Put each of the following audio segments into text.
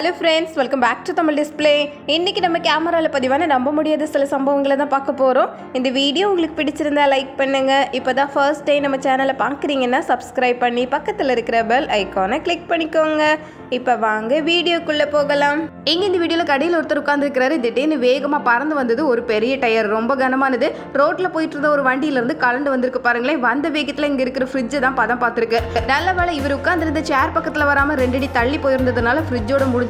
Hello friends, welcome back to Tamil display. இன்றைக்கி நம்ம கேமராவில் பதிவான நம்ப முடியாத சில சம்பவங்களை தான் பார்க்க போகிறோம். இந்த வீடியோ உங்களுக்கு பிடிச்சிருந்தா லைக் பண்ணுங்கள். இப்போ தான் ஃபர்ஸ்ட் டே நம்ம சேனலை பார்க்குறீங்கன்னா சப்ஸ்கிரைப் பண்ணி பக்கத்தில் இருக்கிற பெல் ஐக்கானை கிளிக் பண்ணிக்கோங்க. இப்போ வாங்க வீடியோக்குள்ளே போகலாம். இங்கே இந்த வீடியோவில் கடையில் ஒருத்தர் உட்காந்துருக்கிறாரு. திடீர்னு வேகமாக பறந்து வந்தது ஒரு பெரிய டயர், ரொம்ப கனமானது. ரோட்டில் போயிட்டு இருந்த ஒரு வண்டியிலேருந்து கலண்டு வந்திருக்கு பாருங்களேன். வந்த வேகத்தில் இங்கே இருக்கிற ஃப்ரிட்ஜை தான் பதம் பார்த்துருக்கு. நல்ல வேலை இவர் உட்காந்துருந்த சேர் பக்கத்தில் வராமல் 2 அடி தள்ளி போயிருந்ததுனால ஃப்ரிட்ஜோட முடிஞ்சது.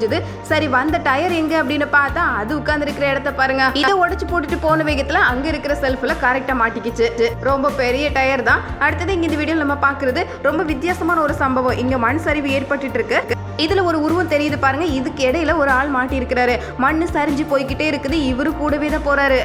சரி, வந்த டயர் எங்க அப்படின்னு பார்த்தா அது உட்கார்ந்து இருக்கிற இடத்த பாருங்க. இதை உடைச்சு போட்டுட்டு போன வேகத்துல அங்க இருக்கிற செல்ஃப்ல கரெக்டா மாட்டிக்கிச்சு. ரொம்ப பெரிய டயர் தான். அடுத்தது இங்க இந்த வீடியோல நம்ம பாக்குறது ரொம்ப வித்தியாசமான ஒரு சம்பவம். இங்க மண் சரிவு ஏற்பட்டு இருக்கு. இதுல ஒரு உருவம் தெரியுது பாருங்க. இதுக்கு இடையில ஒரு ஆள் மாட்டி இருக்கிறாரு. மண்ணு சரிஞ்சு போய்கிட்டே இருக்குது. இவரு கூடவே தான் போறாரு.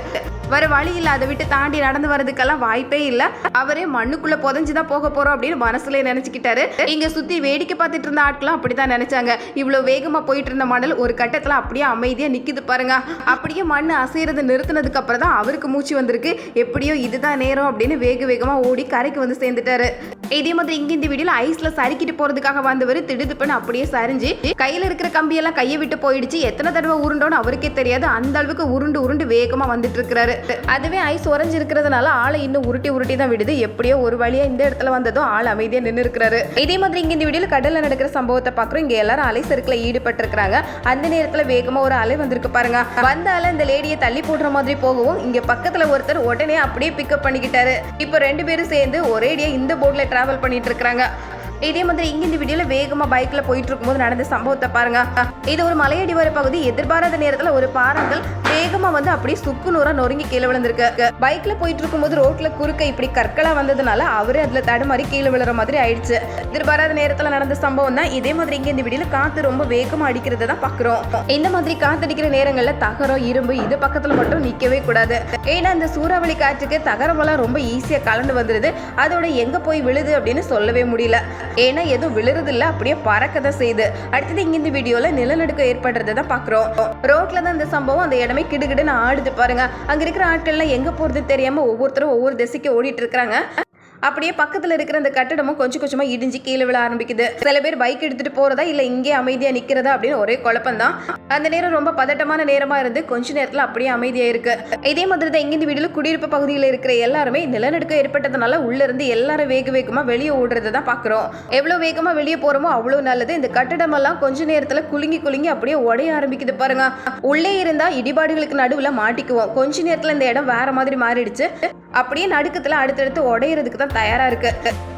வர வழி இல்லை, அதை விட்டு தாண்டி நடந்து வர்றதுக்கெல்லாம் வாய்ப்பே இல்லை. அவரே மண்ணுக்குள்ள புதஞ்சுதான் போக போறோம் அப்படின்னு மனசுல நினைச்சுக்கிட்டாரு. இங்க சுத்தி வேடிக்கை பார்த்துட்டு இருந்த ஆட்களும் அப்படிதான் நினைச்சாங்க. இவ்வளவு வேகமா போயிட்டு இருந்த மணல் ஒரு கட்டத்துல அப்படியே அமைதியா நிக்குது பாருங்க. அப்படியே மண் அசைறது நிறுத்தினதுக்கு அப்புறம் தான் அவருக்கு மூச்சு வந்திருக்கு. எப்படியோ இதுதான் நேரம் அப்படின்னு வேகமா ஓடி கரைக்கு வந்து சேர்ந்துட்டாரு. இதே மாதிரி இங்க இந்த வீடியோல ஐஸ்ல சறுக்கிட்டு போறதுக்காக வந்தவர் திடுதுப்புன்னு அப்படியே சரிஞ்சு கையில இருக்கிற கம்பியெல்லாம் கையை விட்டு போயிடுச்சு. எத்தனை தடவை உருண்டோன்னு அவருக்கே தெரியாது. அந்த அளவுக்கு உருண்டு வேகமா வந்துட்டு இருக்கிறாரு. அதுவே ஐஸ் உறைஞ்சு இருக்கிறதுனால ஆளை இன்னும் உருட்டி தான் விடுது. எப்படியோ ஒரு வழியா இந்த இடத்துல வந்ததும் ஆள் அமைதியா நின்று இருக்கிறாரு. இதே மாதிரி இங்க இந்த வீடியோல கடல்ல நடக்கிற சம்பவத்தை பாக்குறோம். இங்க எல்லாரும் அலை சறுக்குல ஈடுபட்டு இருக்கிறாங்க. அந்த நேரத்துல வேகமா ஒரு அலை வந்திருக்கு பாருங்க. வந்த அலை இந்த லேடியை தள்ளி போடுற மாதிரி போகவும் இங்க பக்கத்துல ஒருத்தர் உடனே அப்படியே பிக்கப் பண்ணிக்கிட்டாரு. இப்போ 2 பேரும் சேர்ந்து ஒரேடியா இந்த போட்ல டிராவல் பண்ணிட்டு இருக்காங்க. இதே மாதிரி இங்க இந்த வீடியோல வேகமா பைக்ல போயிட்டு இருக்கும்போது நடந்த சம்பவத்தை பாருங்க. இது ஒரு மலையடிவார பகுதி. எதிர்பாராத நேரத்துல ஒரு பாறாங்கல் வேகமா வந்து அப்படியே சுக்கு நூறா நொறுங்கி கீழே விழுந்திருக்கு. பைக்ல போயிட்டு இருக்கும்போது ரோட்ல குறுக்க இப்படி கற்களா வந்ததுனால அவரு அதுல தடுமாறி கீழே விழுற மாதிரி ஆயிடுச்சு. எதிர்பாராத நேரத்துல நடந்த சம்பவம் தான். இதே மாதிரி இங்க இந்த வீடியோல காத்து ரொம்ப வேகமா அடிக்கிறத தான் பாக்குறோம். இந்த மாதிரி காத்தடிக்கிற நேரங்கள்ல தகரம், இரும்பு இது பக்கத்துல மட்டும் நிக்கவே கூடாது. ஏன்னா இந்த சூறாவளி காற்றுக்கு தகரம் எல்லாம் ரொம்ப ஈஸியா கலந்து வந்துருது. அதோட எங்க போய் விழுது அப்படின்னு சொல்லவே முடியல. ஏன்னா எதுவும் விழுறது இல்ல, அப்படியே பறக்கதான் செய்யுது. அடுத்தது இங்க இந்த வீடியோல நிலநடுக்கம் ஏற்படுறத தான் பாக்குறோம். ரோட்ல தான் இந்த சம்பவம். அந்த இடமே கிடுகிடுன்னு ஆடுது பாருங்க. அங்க இருக்கிற ஆட்கள்லாம் எங்க போறது தெரியாம ஒவ்வொருத்தரும் ஒவ்வொரு திசைக்கு ஓடிட்டு இருக்காங்க. அப்படியே பக்கத்துல இருக்கிற அந்த கட்டடமும் கொஞ்சமா இடிஞ்சு கீழே விழ ஆரம்பிக்குது. சில பேர் பைக் எடுத்துட்டு போறதா இல்ல இங்கே அமைதியா நிக்கிறதா அப்படின்னு ஒரே குழப்பம் தான். அந்த நேரம் ரொம்ப பதட்டமான நேரமா இருந்து கொஞ்ச நேரத்துல அப்படியே அமைதியா இருக்கு. இதே மாதிரி தான் இங்க இந்த வீடியோல குடியிருப்பு பகுதியில் இருக்கிற எல்லாருமே நிலநடுக்கம் ஏற்பட்டதுனால உள்ள இருந்து எல்லாரும் வேகமா வெளியே ஓடுறதை தான் பாக்குறோம். எவ்வளவு வேகமா வெளியே போறோமோ அவ்வளவு நல்லது. இந்த கட்டடம் எல்லாம் கொஞ்ச நேரத்துல குலுங்கி அப்படியே உடைய ஆரம்பிக்குது பாருங்க. உள்ளே இருந்தா இடிபாடுகளுக்கு நடுவுல மாட்டிக்குவோம். கொஞ்ச நேரத்துல இந்த இடம் வேற மாதிரி மாறிடுச்சு. அப்படியே நடுக்கத்துல அடுத்தடுத்து உடையறதுக்கு தான் தயாரா இருக்கு.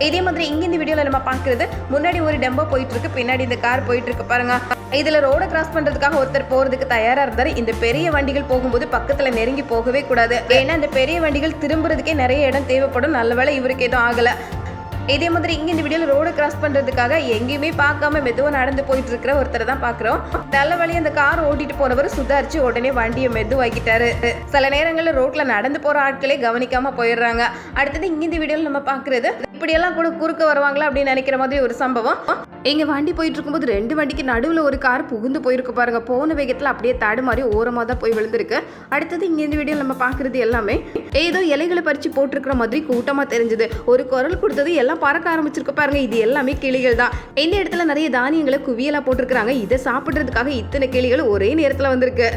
இதே மாதிரி இங்க இந்த வீடியோல நம்ம பாக்குறது முன்னாடி ஒரு டெம்போ போயிட்டு இருக்கு, பின்னாடி இந்த கார் போயிட்டு இருக்கு பாருங்க. இதுல ரோட கிராஸ் பண்றதுக்காக ஒருத்தர் போறதுக்கு தயாரா இருந்தாரு. இந்த பெரிய வண்டிகள் போகும்போது பக்கத்துல நெருங்கி போகவே கூடாது. ஏன்னா இந்த பெரிய வண்டிகள் திரும்புறதுக்கே நிறைய இடம் தேவைப்படும். நல்ல வேளை இவருக்கு எதுவும் ஆகல. இதே மாதிரி இங்க இந்த வீடியோல ரோடு கிராஸ் பண்றதுக்காக எங்கேயுமே பார்க்காம மெதுவா நடந்து போயிட்டு இருக்கிற ஒருத்தரை தான் பாக்குறோம். நல்ல வழி அந்த கார் ஓட்டிட்டு போனவர் சுதாரிச்சு உடனே வண்டியை மெதுவாக்கிட்டாரு. சில நேரங்கள்ல ரோட்ல நடந்து போற ஆட்களே கவனிக்காம போயிடுறாங்க. அடுத்தது இங்க இந்த வீடியோல நம்ம பாக்குறது இப்படியெல்லாம் கூட குறுக்க வருவாங்களா அப்படின்னு நினைக்கிற மாதிரி ஒரு சம்பவம். இங்க வண்டி போயிட்டு இருக்கும்போது 2 வண்டிக்கு நடுவுல ஒரு கார் புகுந்து போயிருக்கு பாருங்க. போன வேகத்துல அப்படியே தடுமாறி ஓரமா தான் போய் விழுந்திருக்கு. அடுத்தது இங்க இந்த வீடியோல நம்ம பாக்குறது எல்லாமே ஏதோ இலைகளை பறிச்சு போட்டிருக்கிற மாதிரி கூட்டமா தெரிஞ்சது. ஒரு குரல் கொடுத்தது எல்லாம் பறக்க ஆரம்பிச்சிருக்கு பாருங்க. இது எல்லாமே கிளிகள் தான். இந்த இடத்துல நிறைய தானியங்களை குவியலா போட்டிருக்காங்க. இதை சாப்பிடுறதுக்காக இத்தனை கிளிகள் ஒரே நேரத்துல வந்திருக்கு.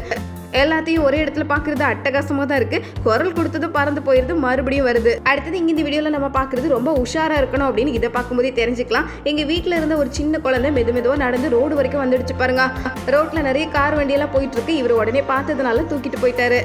எல்லாத்தையும் ஒரே இடத்துல பாக்குறது அட்டகாசமா தான் இருக்கு. குரல் கொடுத்தது பறந்து போயிருது, மறுபடியும் வருது. அடுத்தது இங்க இந்த வீடியோல நம்ம பாக்குறது ரொம்ப உஷாரா இருக்கணும் அப்படின்னு இதை பார்க்கும்போதே தெரிஞ்சுக்கலாம். எங்க வீட்டுல இருந்த ஒரு சின்ன குழந்தை மெதுவா நடந்து ரோடு வரைக்கும் வந்துடுச்சு பாருங்க. ரோட்ல நிறைய கார் வண்டி எல்லாம் போயிட்டு இருக்கு. இவர் உடனே பார்த்ததுனால தூக்கிட்டு போயிட்டாரு.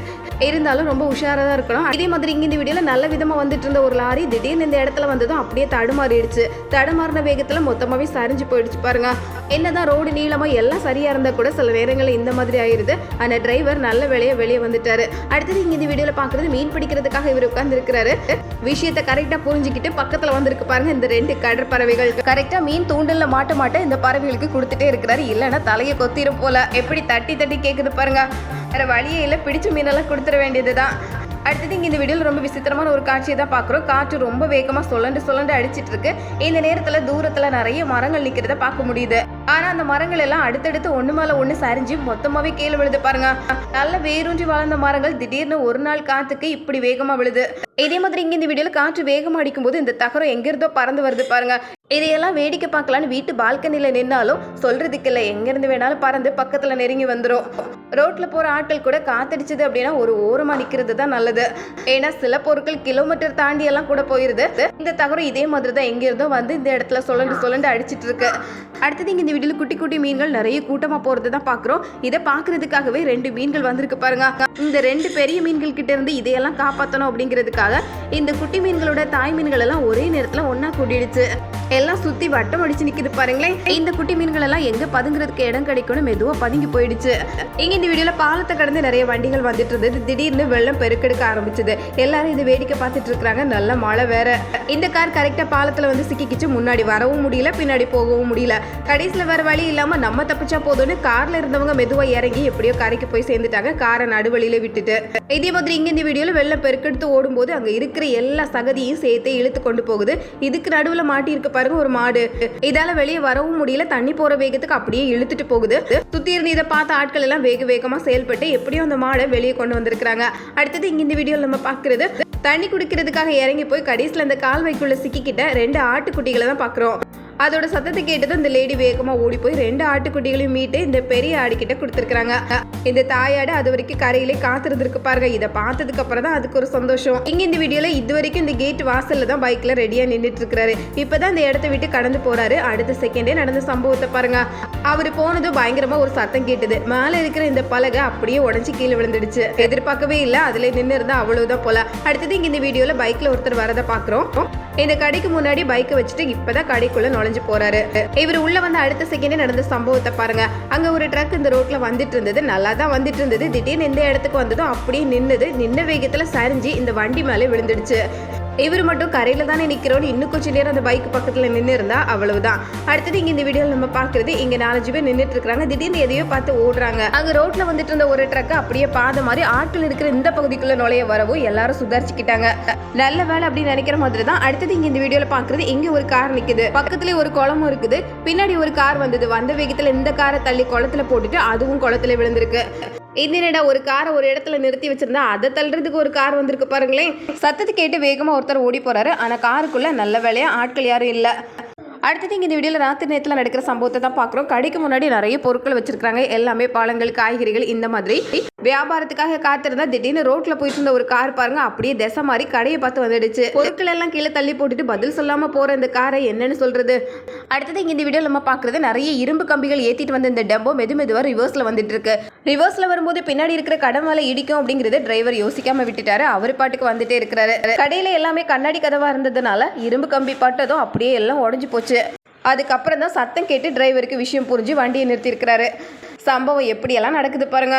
இருந்தாலும் ரொம்ப உஷாரா தான் இருக்கணும். இதே மாதிரி இங்க இந்த வீடியோல நல்ல விதமா வந்துட்டு இருந்த ஒரு லாரி திடீர்னு இந்த இடத்துல வந்ததும் அப்படியே தடுமாறிடுச்சு. தடுமாறின வேகத்துல மொத்தமாவே சரிஞ்சு போயிடுச்சு பாருங்க. என்னதான் ரோடு நீளமா எல்லாம் சரியா இருந்தா கூட சில நேரங்கள்ல இந்த மாதிரி ஆயிருது. ஆனா டிரைவர் நல்ல வேலையா வெளியே வந்துட்டாரு. அடுத்தது இங்க இந்த வீடியோல பாக்குறது மீன் பிடிக்கிறதுக்காக இவர் உட்கார்ந்து இருக்கிறாரு. விஷயத்தை கரெக்டா புரிஞ்சுக்கிட்டு பக்கத்துல வந்திருக்கு பாருங்க இந்த 2 கடற்பறவைகள். கரெக்டா மீன் தூண்டல்ல மாட்ட இந்த பறவைகளுக்கு கொடுத்துட்டே இருக்கிறாரு. இல்லன்னா தலையை கொத்திரும் போல. எப்படி தட்டி கேக்குது பாருங்க. வேற வழியே இல்ல, பிடிச்ச மீனெல்லாம் கொடுத்துட வேண்டியதுதான். அடுத்தது இங்க இந்த வீடியோல ரொம்ப விசித்திரமான ஒரு காட்சியை தான் பாக்குறோம். காற்று ரொம்ப வேகமா சொல்லண்டு அடிச்சிட்டு இருக்கு. இந்த நேரத்துல தூரத்துல நிறைய மரங்கள் நிக்கிறத பார்க்க முடியுது. ஆனா அந்த மரங்கள் எல்லாம் அடுத்தடுத்து ஒண்ணு மேல ஒண்ணு சரிஞ்சு மொத்தமாவே கீழே விழுது பாருங்க. நல்ல வேரூன்றி வளர்ந்த மரங்கள் திடீர்னு ஒரு நாள் காத்துக்கு இப்படி வேகமா விழுது. இதே மாதிரி இங்கே இந்த வீடியோவில் காற்று வேகமாக அடிக்கும்போது இந்த தகரம் எங்கிருந்தோ பறந்து வருது பாருங்க. இதையெல்லாம் வேடிக்கை பார்க்கலான்னு வீட்டு பால்கனியில் நின்னாலும் சொல்றதுக்கு இல்லை, எங்கேருந்து வேணாலும் பறந்து பக்கத்தில் நெருங்கி வந்துடும். ரோட்டில் போகிற ஆட்கள் கூட காத்தடிச்சது அப்படின்னா ஒரு ஓரமாக நிற்கிறது தான் நல்லது. ஏன்னா சில பொருட்கள் கிலோமீட்டர் தாண்டி எல்லாம் கூட போயிருது. இந்த தகரம் இதே மாதிரி தான் எங்கிருந்தோ வந்து இந்த இடத்துல சொல்லண்டு அடிச்சிட்டு இருக்கு. அடுத்தது இங்கே இந்த வீடியோவில் குட்டி குட்டி மீன்கள் நிறைய கூட்டமாக போகிறது தான் பார்க்குறோம். இதை பார்க்கறதுக்காகவே 2 மீன்கள் வந்திருக்கு பாருங்க. இந்த 2 பெரிய மீன்கள் கிட்ட இருந்து இதையெல்லாம் காப்பாற்றணும் அப்படிங்கிறதுக்காக இந்த குட்டி மீன்களோட தாய் மீன்கள் எல்லாம் ஒரே நேரத்தில் ஒன்னா கூட்டிடுச்சு. எல்லாம் சுத்தி வட்டம் அடிச்சு நிக்குது பாருங்களேன். இந்த குட்டி மீன்கள் எல்லாம் எங்க பதுங்கிறதுக்கு இடம் கிடைக்கணும் மெதுவா பதுங்கி போயிடுச்சு. இங்க இந்த வீடியோல பாலத்தை கடந்து நிறைய வண்டிகள் வந்துட்டு இருந்தது. திடீர்னு வெள்ளம் பெருக்கெடுக்க ஆரம்பிச்சது. எல்லாரும் இது வேடிக்கை பார்த்துட்டு இருக்காங்க. நல்ல மழை வேற. இந்த கார் கரெக்டா பாலத்துல வந்து சிக்கிக்கிச்சு. முன்னாடி வரவும் முடியல, பின்னாடி போகவும் முடியல. கடைசியில வேற வழி இல்லாம நம்ம தப்பிச்சா போதும்னு கார்ல இருந்தவங்க மெதுவா இறங்கி எப்படியோ கரைக்கு போய் சேர்ந்துட்டாங்க, காரை நடுவழியில விட்டுட்டு. இதே மாதிரி இங்க இந்த வீடியோல வெள்ளம் பெருக்கெடுத்து ஓடும்போது அங்க இருக்கிற எல்லா சகதியும் சேர்த்து இழுத்து கொண்டு போகுது. இதுக்கு நடுவுல மாட்டி இருக்க பாருங்க ஒரு மாடு. இதால வெளியே வரவும் முடியல, தண்ணி போற வேகத்துக்கு அப்படியே இழுத்துட்டு போகுது. சுத்தி இருந்து இதை பார்த்த ஆட்கள் எல்லாம் வேகமா செயல்பட்டு எப்படியோ அந்த மாடை வெளியே கொண்டு வந்திருக்காங்க. அடுத்தது இங்க இந்த வீடியோல நம்ம பாக்குறது தண்ணி குடிக்கிறதுக்காக இறங்கி போய் கடைசியில் அந்த கால்வாய்க்குள்ள சிக்கிக்கிட்ட 2 ஆட்டுக்குட்டிகளை தான் பாக்குறோம். அதோட சத்தத்தை கேட்டதும் இந்த லேடி வேகமா ஓடி போய் 2 ஆட்டுக்குட்டிகளையும் மீட்டு இந்த பெரிய ஆடுகிட்ட கொடுத்துருக்காங்க. இந்த தாயாடு அது வரைக்கும் கரையிலே காத்திருந்திருக்கு பாருங்க. இதை பார்த்ததுக்கு அப்புறம் தான் அதுக்கு ஒரு சந்தோஷம். இங்க இந்த வீடியோல இது வரைக்கும் இந்த கேட் வாசல்ல தான் பைக்ல ரெடியா நின்றுட்டு இருக்காரு. இப்பதான் இந்த இடத்த விட்டு கடந்து போறாரு. அடுத்த செகண்டே நடந்த சம்பவத்தை பாருங்க. அவரு போனதும் பயங்கரமா ஒரு சத்தம் கேட்டது. மேல இருக்கிற இந்த பலகை அப்படியே உடஞ்சி கீழே விழுந்துடுச்சு. எதிர்பார்க்கவே இல்லை, அதுல நின்று இருந்தா அவ்வளவுதான் போல. அடுத்தது இங்க இந்த வீடியோல பைக்ல ஒருத்தர் வரதை பாக்குறோம். இந்த கடைக்கு முன்னாடி பைக்கை வச்சுட்டு இப்பதான் கடைக்குள்ள நுழைஞ்சு போறாரு. இவர் உள்ள வந்து அடுத்த செகண்டே நடந்த சம்பவத்தை பாருங்க. அங்க ஒரு ட்ரக் இந்த ரோட்ல வந்துட்டு இருந்தது. நல்லா தான் வந்துட்டு இருந்தது. திடீர்னு இந்த இடத்துக்கு வந்ததும் அப்படியே நின்ன வேகத்துல சரிஞ்சு இந்த வண்டி மேலே விழுந்துடுச்சு. இவர் மட்டும் கரையில தானே நிக்கிறோன்னு இன்னும் கொஞ்சம் நேரம் அந்த பைக் பக்கத்துல நின்று இருந்தா அவ்வளவுதான். அடுத்தது இங்க இந்த வீடியோல நம்ம பாக்குறது இங்க 4 பேர் நின்றுட்டு இருக்காங்க. திடீர்னு எதையோ பார்த்து ஓடுறாங்க. அங்க ரோட்ல வந்துட்டு இருந்த ஒரு ட்ரக் அப்படியே பாத மாதிரி ஆட்கள் இருக்கிற இந்த பகுதிக்குள்ள நுழைய வரவும் எல்லாரும் சுதாரிச்சுக்கிட்டாங்க. நல்ல வேலை அப்படின்னு நினைக்கிற மாதிரி தான். அடுத்தது இங்க இந்த வீடியோல பாக்குறது இங்க ஒரு கார் நிக்குது. பக்கத்துலயே ஒரு குளமும் இருக்குது. பின்னாடி ஒரு கார் வந்தது. வந்த வேகத்துல இந்த காரை தள்ளி குளத்துல போட்டுட்டு அதுவும் குளத்துல விழுந்திருக்கு. என்னடா ஒரு காரை ஒரு இடத்துல நிறுத்தி வச்சிருந்தா அதை தள்ளுறதுக்கு ஒரு கார் வந்திருக்கு பாருங்களேன். சத்தத்தை கேட்டு வேகமா ஒருத்தர் ஓடி போறாரு. ஆனா காருக்குள்ள நல்ல வேலையா ஆட்கள் யாரும் இல்ல. அடுத்தது இங்கே இந்த வீடியோவில் ராத்திரி நேரத்தில் நடக்கிற சம்பவத்தை தான் பார்க்குறோம். கடைக்கு முன்னாடி நிறைய பொருட்கள் வச்சிருக்காங்க. எல்லாமே பழங்கள், காய்கறிகள் இந்த மாதிரி வியாபாரத்துக்காக காத்திருந்தா திடீர்னு ரோட்ல போயிட்டு இருந்த ஒரு கார் பாருங்க அப்படியே திசை மாதிரி கடையை பார்த்து வந்துடுச்சு. பொருட்கள் எல்லாம் கீழே தள்ளி போட்டுட்டு பதில் சொல்லாம போற இந்த காரை என்னன்னு சொல்றது. அடுத்தது இங்க இந்த வீடியோவில் நம்ம பார்க்கறது நிறைய இரும்பு கம்பிகள் ஏத்திட்டு வந்த இந்த டெம்போ மெதுவா ரிவர்ஸ்ல வந்துட்டு இருக்கு. ரிவர்ஸ்ல வரும்போது பின்னாடி இருக்கிற கடை மேல இடிக்கும் அப்படிங்கறது டிரைவர் யோசிக்காம விட்டுட்டாரு. அவர் பாட்டுக்கு வந்துட்டே இருக்கிறாரு. கடையில எல்லாமே கண்ணாடி கதவா இருந்ததுனால இரும்பு கம்பி பட்டதும் அப்படியே எல்லாம் உடஞ்சு போச்சு. அதுக்கப்புறம் தான் சத்தம் கேட்டு டிரைவருக்கு விஷயம் புரிஞ்சு வண்டியை நிறுத்தி இருக்கிறாரு. சம்பவம் எப்படியெல்லாம் நடக்குது பாருங்க.